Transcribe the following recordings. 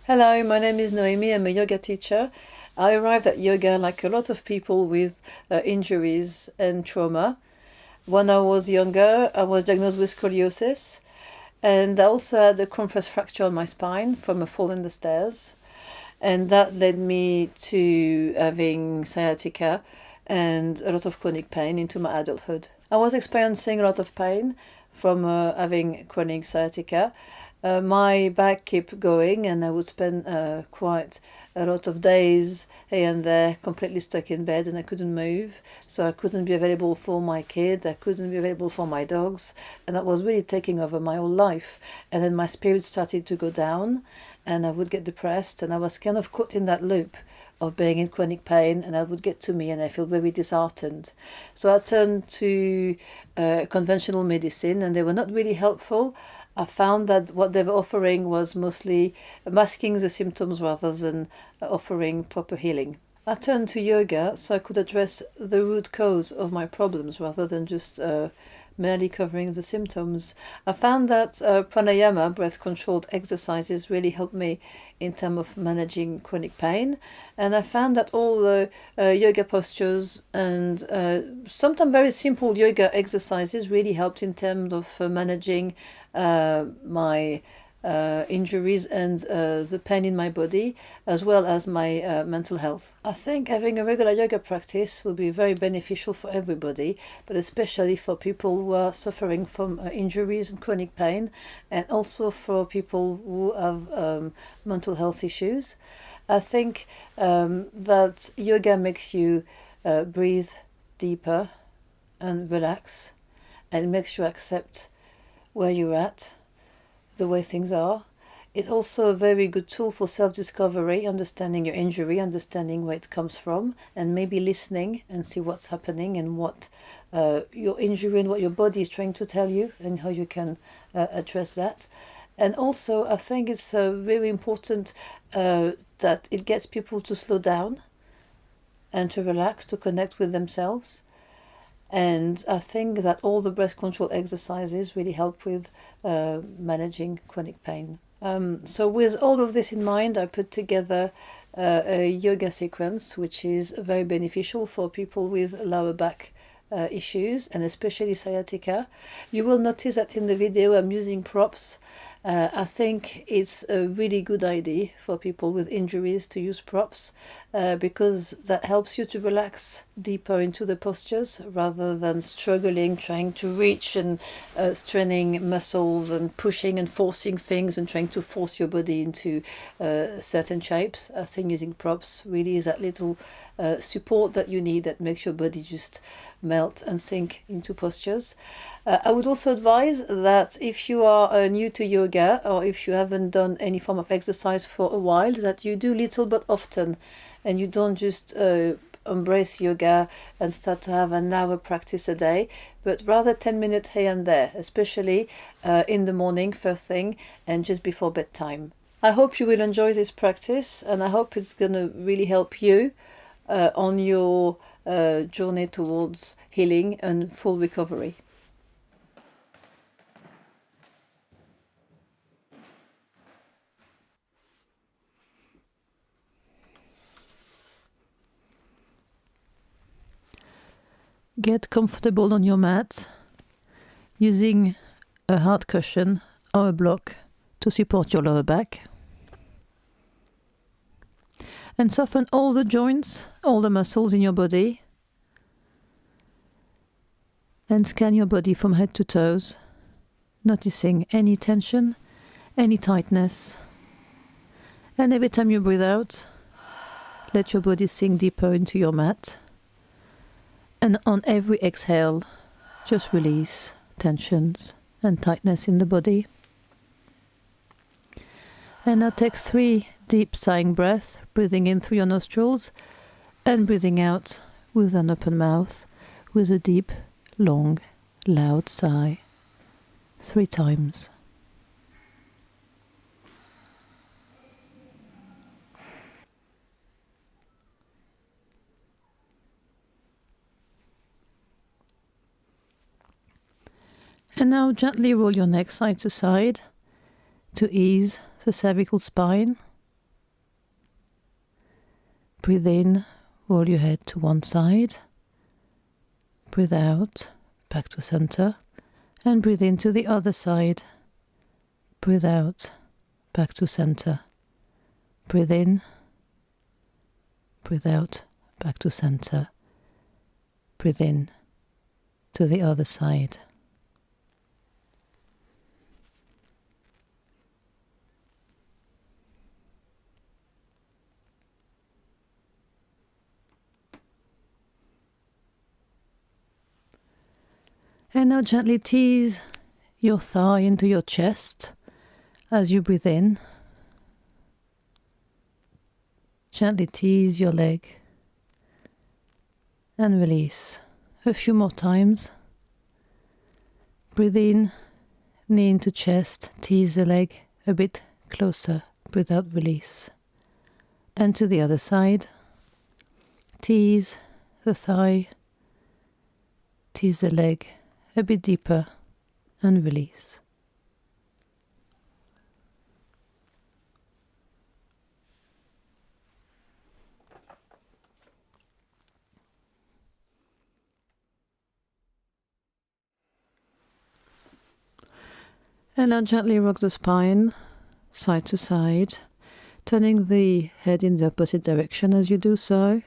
Hello, my name is Noemi. I'm a yoga teacher. I arrived at yoga like a lot of people with injuries and trauma. When I was younger, I was diagnosed with scoliosis, and I also had a compressed fracture on my spine from a fall in the stairs. And that led me to having sciatica and a lot of chronic pain into my adulthood. I was experiencing a lot of pain from having chronic sciatica. My back kept going, and I would spend quite a lot of days here and there completely stuck in bed, and I couldn't move. So I couldn't be available for my kid, I couldn't be available for my dogs, and that was really taking over my whole life. And then my spirits started to go down, and I would get depressed, and I was kind of caught in that loop of being in chronic pain, and that would get to me and I feel very disheartened. So I turned to conventional medicine, and they were not really helpful. I found that what they were offering was mostly masking the symptoms rather than offering proper healing. I turned to yoga so I could address the root cause of my problems rather than just merely covering the symptoms. I found that pranayama, breath-controlled exercises, really helped me in terms of managing chronic pain. And I found that all the yoga postures and sometimes very simple yoga exercises really helped in terms of managing my injuries and the pain in my body, as well as my mental health. I think having a regular yoga practice will be very beneficial for everybody, but especially for people who are suffering from injuries and chronic pain, and also for people who have mental health issues. I think that yoga makes you breathe deeper and relax, and makes you accept where you're at, the way things are. It's also a very good tool for self-discovery, understanding your injury, understanding where it comes from, and maybe listening and see what's happening and what your injury and what your body is trying to tell you, and how you can address that. And also, I think it's very important that it gets people to slow down and to relax, to connect with themselves. And I think that all the breath control exercises really help with managing chronic pain. So with all of this in mind, I put together a yoga sequence which is very beneficial for people with lower back issues, and especially sciatica. You will notice that in the video I'm using props. I think it's a really good idea for people with injuries to use props because that helps you to relax deeper into the postures rather than struggling, trying to reach and straining muscles and pushing and forcing things and trying to force your body into certain shapes. I think using props really is that little support that you need that makes your body just melt and sink into postures. I would also advise that if you are new to yoga, or if you haven't done any form of exercise for a while, that you do little but often, and you don't just embrace yoga and start to have an hour practice a day, but rather 10 minutes here and there, especially in the morning, first thing, and just before bedtime. I hope you will enjoy this practice, and I hope it's going to really help you on your journey towards healing and full recovery. Get comfortable on your mat using a hard cushion or a block to support your lower back. And soften all the joints, all the muscles in your body. And scan your body from head to toes, noticing any tension, any tightness. And every time you breathe out, let your body sink deeper into your mat. And on every exhale, just release tensions and tightness in the body. And now take 3 deep sighing breaths, breathing in through your nostrils and breathing out with an open mouth with a deep, long, loud sigh 3 times. And now gently roll your neck side to side to ease the cervical spine Breathe in, roll your head to one side. Breathe out, back to center. And breathe into the other side. Breathe out, back to center. Breathe in, breathe out, back to center. Breathe in to the other side. And now gently tease your thigh into your chest as you breathe in. Gently tease your leg and release. A few more times. Breathe in, knee into chest, tease the leg a bit closer. Breathe out, release. And to the other side. Tease the thigh, tease the leg a bit deeper and release. And now gently rock the spine side to side, turning the head in the opposite direction as you do so.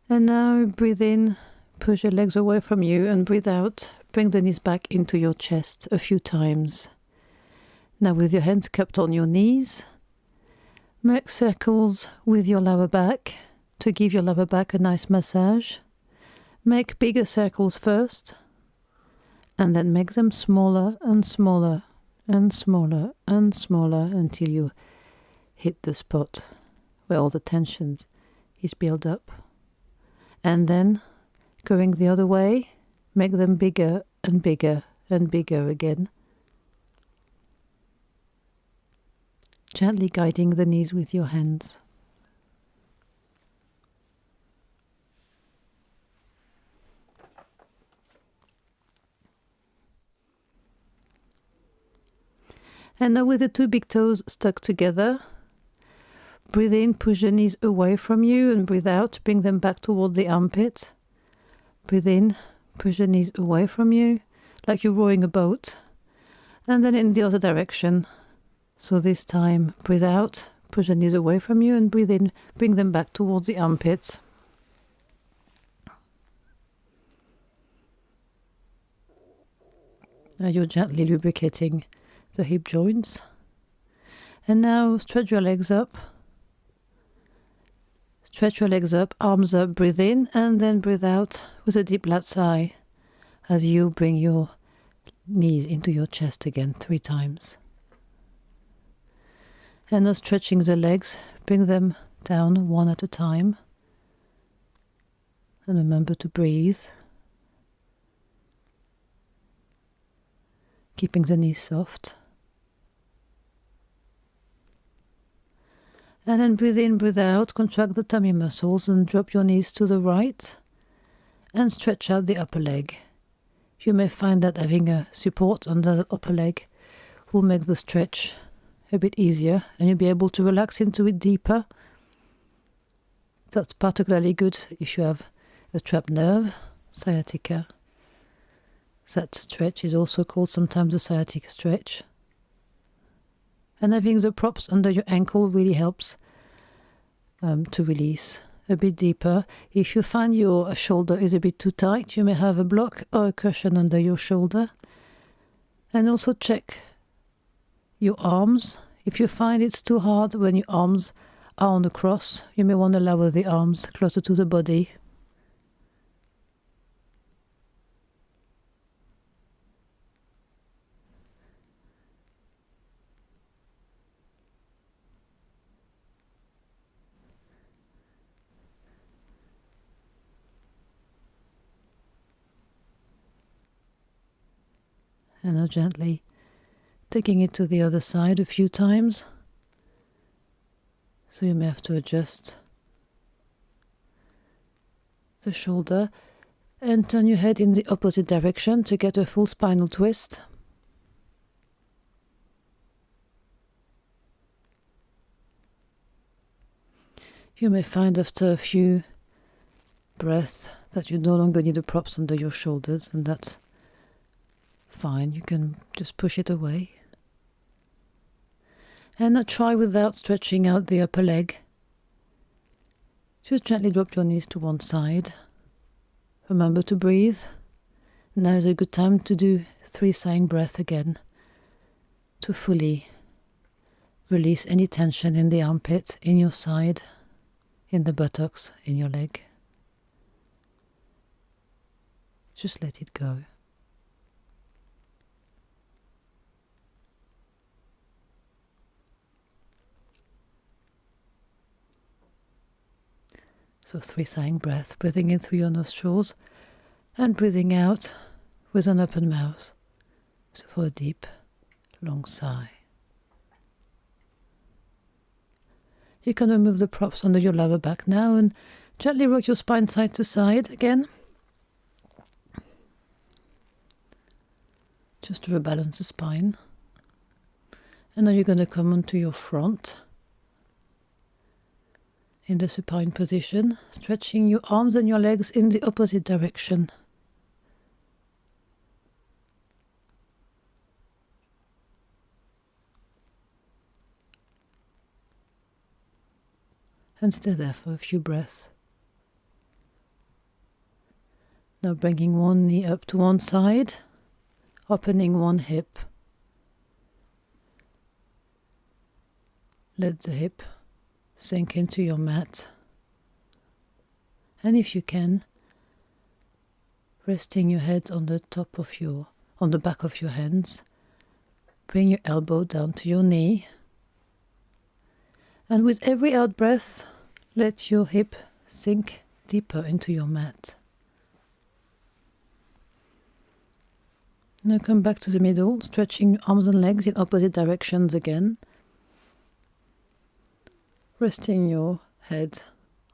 And now breathe in, push your legs away from you, and breathe out. Bring the knees back into your chest a few times. Now with your hands cupped on your knees, make circles with your lower back to give your lower back a nice massage. Make bigger circles first, and then make them smaller and smaller and smaller and smaller until you hit the spot where all the tension is built up. And then, going the other way, make them bigger and bigger and bigger again. Gently guiding the knees with your hands. And now with the two big toes stuck together, breathe in, push the knees away from you, and breathe out, bring them back toward the armpit. Breathe in, push the knees away from you, like you're rowing a boat. And then in the other direction. So this time, breathe out, push the knees away from you, and breathe in, bring them back towards the armpits. Now you're gently lubricating the hip joints. And now stretch your legs up. Stretch your legs up, arms up, breathe in, and then breathe out with a deep loud sigh as you bring your knees into your chest again 3 times. And now stretching the legs, bring them down one at a time. And remember to breathe. Keeping the knees soft. And then breathe in, breathe out, contract the tummy muscles and drop your knees to the right and stretch out the upper leg. You may find that having a support under the upper leg will make the stretch a bit easier and you'll be able to relax into it deeper. That's particularly good if you have a trapped nerve, sciatica. That stretch is also called sometimes the sciatica stretch. And having the props under your ankle really helps to release a bit deeper. If you find your shoulder is a bit too tight, you may have a block or a cushion under your shoulder. And also check your arms. If you find it's too hard when your arms are on the cross, you may want to lower the arms closer to the body. And now gently taking it to the other side a few times. So you may have to adjust the shoulder and turn your head in the opposite direction to get a full spinal twist. You may find after a few breaths that you no longer need the props under your shoulders, and that's fine. You can just push it away. And now try without stretching out the upper leg. Just gently drop your knees to one side. Remember to breathe. Now is a good time to do 3 sighing breaths again, to fully release any tension in the armpit, in your side, in the buttocks, in your leg. Just let it go. So 3 sighing breaths, breathing in through your nostrils and breathing out with an open mouth. So for a deep, long sigh. You can remove the props under your lower back now and gently rock your spine side to side again. Just to rebalance the spine. And now you're going to come onto your front in the supine position, stretching your arms and your legs in the opposite direction. And stay there for a few breaths. Now bringing one knee up to one side, opening one hip. Let the hip sink into your mat. And if you can, resting your head on the back of your hands, bring your elbow down to your knee. And with every out breath, let your hip sink deeper into your mat. Now come back to the middle, stretching arms and legs in opposite directions again. Resting your head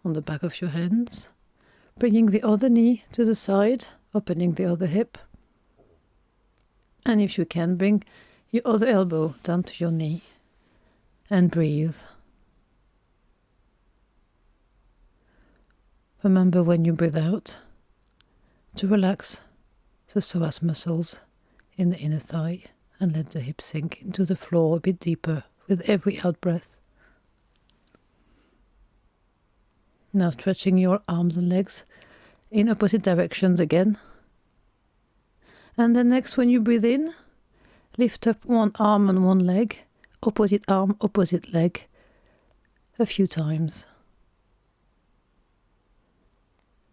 on the back of your hands. Bringing the other knee to the side, opening the other hip. And if you can, bring your other elbow down to your knee. And breathe. Remember when you breathe out to relax the psoas muscles in the inner thigh and let the hip sink into the floor a bit deeper with every out breath. Now stretching your arms and legs in opposite directions again. And then next, when you breathe in, lift up one arm and one leg, opposite arm, opposite leg, a few times.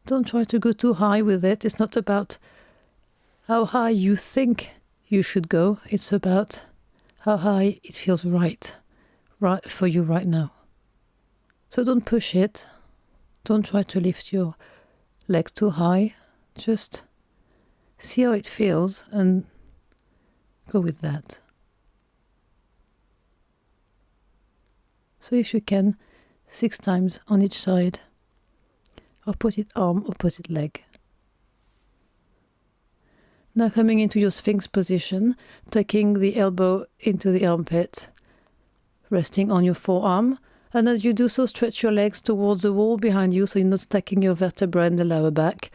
Don't try to go too high with it. It's not about how high you think you should go. It's about how high it feels right for you right now. So don't push it. Don't try to lift your leg too high. Just see how it feels and go with that. So if you can, 6 times on each side. Opposite arm, opposite leg. Now coming into your Sphinx position, tucking the elbow into the armpit, resting on your forearm. And as you do so, stretch your legs towards the wall behind you so you're not stacking your vertebrae in the lower back.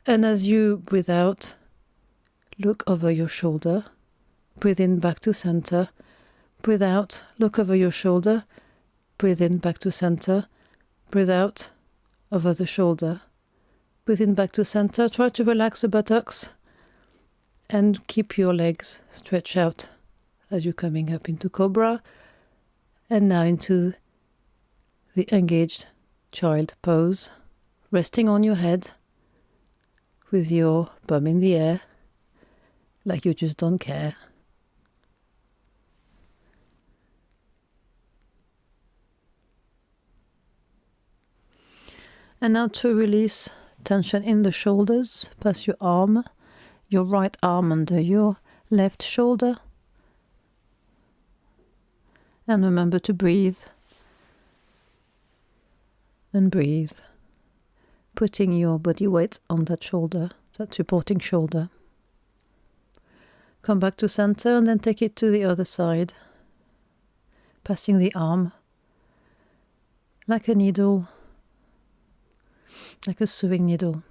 And as you breathe out, look over your shoulder. Breathe in back to center. Breathe out, look over your shoulder. Breathe in back to center. Breathe out, over the shoulder. Breathe in back to center. Try to relax the buttocks and keep your legs stretched out as you're coming up into Cobra and now into the engaged child pose, resting on your head with your bum in the air like you just don't care. And now to release tension in the shoulders, pass your right arm under your left shoulder. And remember to breathe. And breathe. Putting your body weight on that shoulder, that supporting shoulder. Come back to center and then take it to the other side. Passing the arm like a needle, like a sewing needle.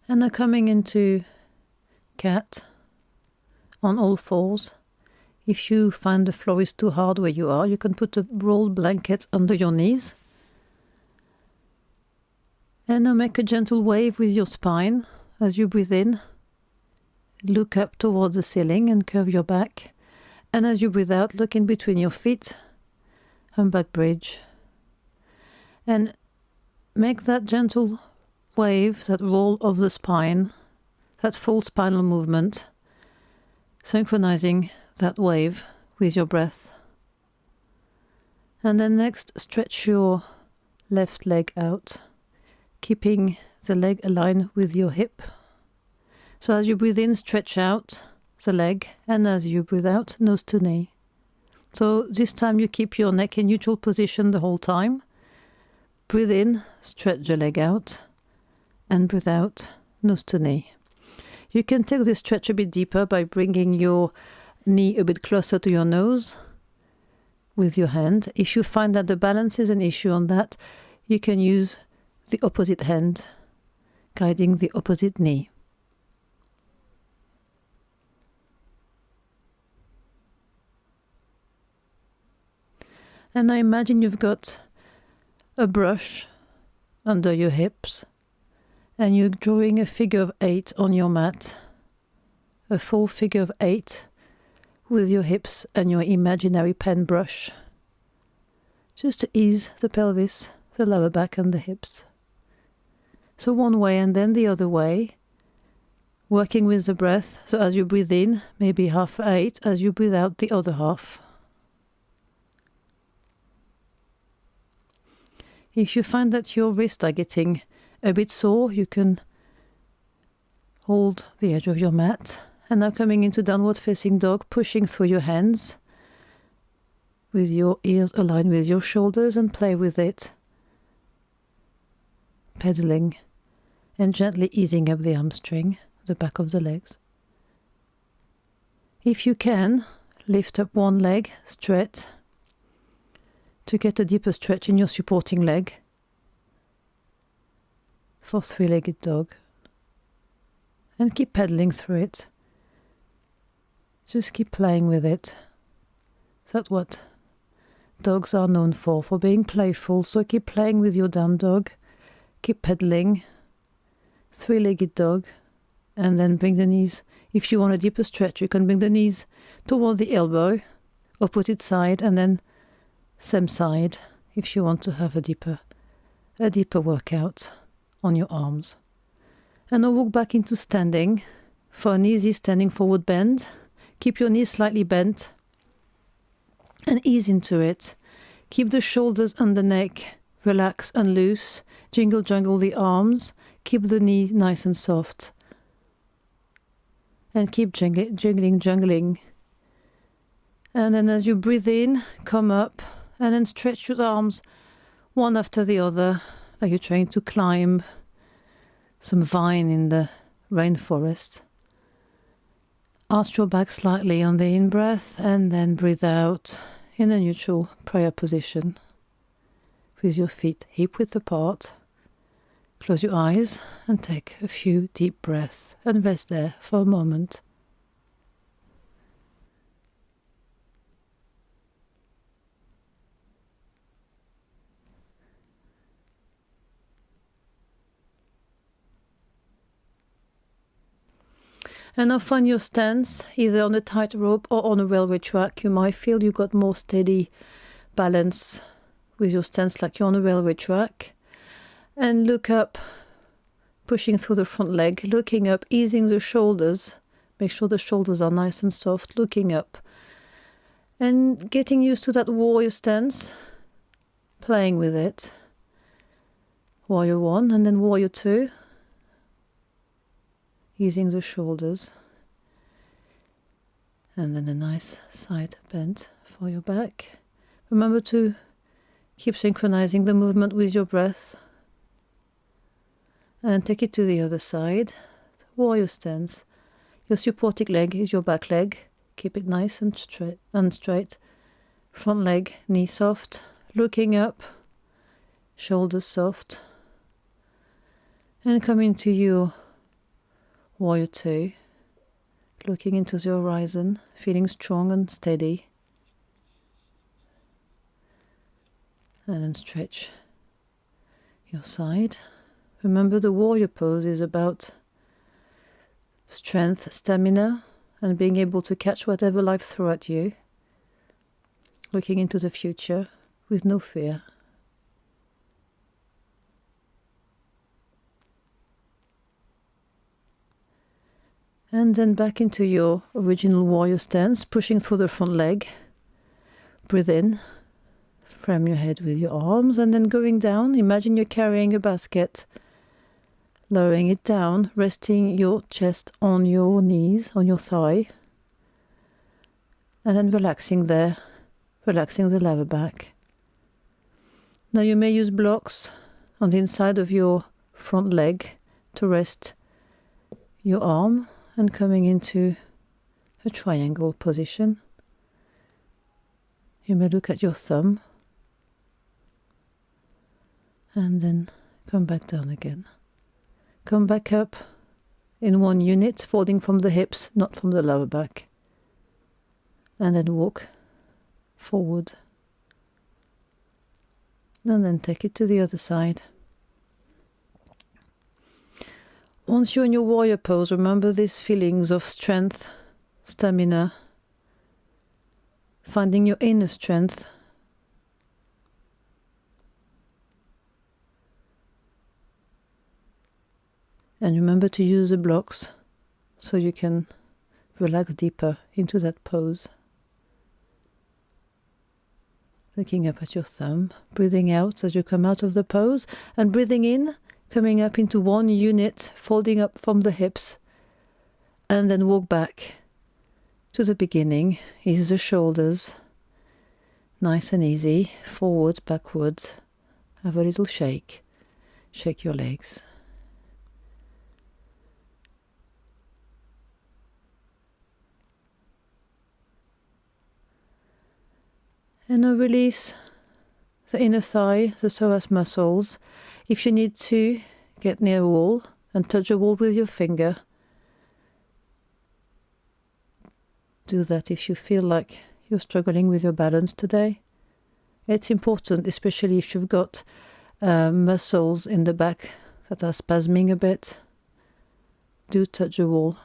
And now coming into cat on all fours. If you find the floor is too hard where you are, you can put a rolled blanket under your knees. And now make a gentle wave with your spine as you breathe in. Look up towards the ceiling and curve your back. And as you breathe out, look in between your feet and back bridge. And make that gentle wave, that roll of the spine, that full spinal movement, synchronizing that wave with your breath. And then next, stretch your left leg out, keeping the leg aligned with your hip. So as you breathe in, stretch out the leg, and as you breathe out, nose to knee. So this time you keep your neck in neutral position the whole time. Breathe in, stretch the leg out, and breathe out, nose to knee. You can take this stretch a bit deeper by bringing your knee a bit closer to your nose with your hand. If you find that the balance is an issue on that, you can use the opposite hand, guiding the opposite knee. And I imagine you've got a brush under your hips, and you're drawing a figure of 8 on your mat, a full figure of 8 with your hips and your imaginary pen brush, just to ease the pelvis, the lower back and the hips. So one way and then the other way, working with the breath. So as you breathe in, maybe half 8, as you breathe out, the other half. If you find that your wrists are getting a bit sore, you can hold the edge of your mat. And now coming into downward facing dog, pushing through your hands with your ears aligned with your shoulders, and play with it, pedaling and gently easing up the hamstring, the back of the legs. If you can, lift up one leg straight to get a deeper stretch in your supporting leg for three-legged dog, and keep pedaling through it. Just keep playing with it. That's what dogs are known for being playful. So keep playing with your down dog, keep pedaling, three-legged dog, and then bring the knees. If you want a deeper stretch, you can bring the knees toward the elbow, opposite side, and then same side if you want to have a deeper workout on your arms. And I'll walk back into standing for an easy standing forward bend. Keep your knees slightly bent and ease into it. Keep the shoulders and the neck relaxed and loose. Jingle jangle the arms. Keep the knee nice and soft. And keep jangling. And then as you breathe in, come up and then stretch your arms one after the other, like you're trying to climb some vine in the rainforest. Arch your back slightly on the in-breath and then breathe out in a neutral prayer position with your feet hip-width apart. Close your eyes and take a few deep breaths and rest there for a moment. And now find your stance, either on a tightrope or on a railway track. You might feel you got more steady balance with your stance like you're on a railway track. And look up, pushing through the front leg, looking up, easing the shoulders. Make sure the shoulders are nice and soft, looking up. And getting used to that warrior stance, playing with it. Warrior 1 and then warrior 2. Easing the shoulders, and then a nice side bend for your back. Remember to keep synchronizing the movement with your breath, and take it to the other side. warrior stance. Your supporting leg is your back leg. Keep it nice and straight. Front leg, knee soft, looking up, shoulders soft. And come into your warrior two, looking into the horizon, feeling strong and steady. And then stretch your side. Remember, the warrior pose is about strength, stamina, and being able to catch whatever life throws at you. Looking into the future with no fear. And then back into your original warrior stance, pushing through the front leg. Breathe in, frame your head with your arms, and then going down. Imagine you're carrying a basket. Lowering it down, resting your chest on your knees, on your thigh. And then relaxing there. Relaxing the lower back. Now you may use blocks on the inside of your front leg to rest your arm and coming into a triangle position. You may look at your thumb and then come back down again. Come back up in one unit, folding from the hips, not from the lower back. And then walk forward, and then take it to the other side. Once you're in your warrior pose, remember these feelings of strength, stamina, finding your inner strength. And remember to use the blocks so you can relax deeper into that pose. Looking up at your thumb, breathing out as you come out of the pose, and breathing in, coming up into one unit, folding up from the hips, and then walk back to the beginning. Ease the shoulders, nice and easy, forward, backwards. Have a little shake. Shake your legs. And now release the inner thigh, the psoas muscles. If you need to, get near a wall and touch a wall with your finger. Do that if you feel like you're struggling with your balance today. It's important, especially if you've got muscles in the back that are spasming a bit. Do touch a wall.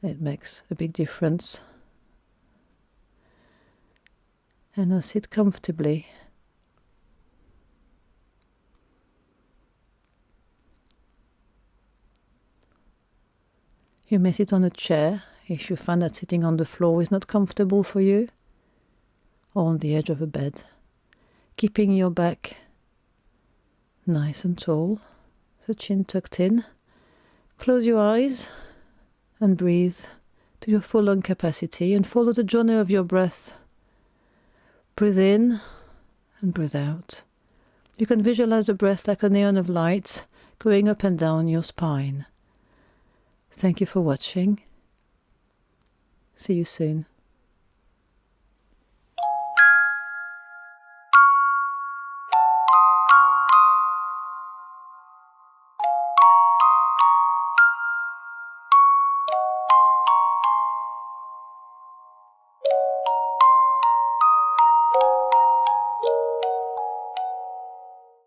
It makes a big difference. And now sit comfortably. You may sit on a chair if you find that sitting on the floor is not comfortable for you, or on the edge of a bed, keeping your back nice and tall, the chin tucked in. Close your eyes and breathe to your full lung capacity and follow the journey of your breath. Breathe in and breathe out. You can visualize the breath like a neon of light going up and down your spine. Thank you for watching. See you soon.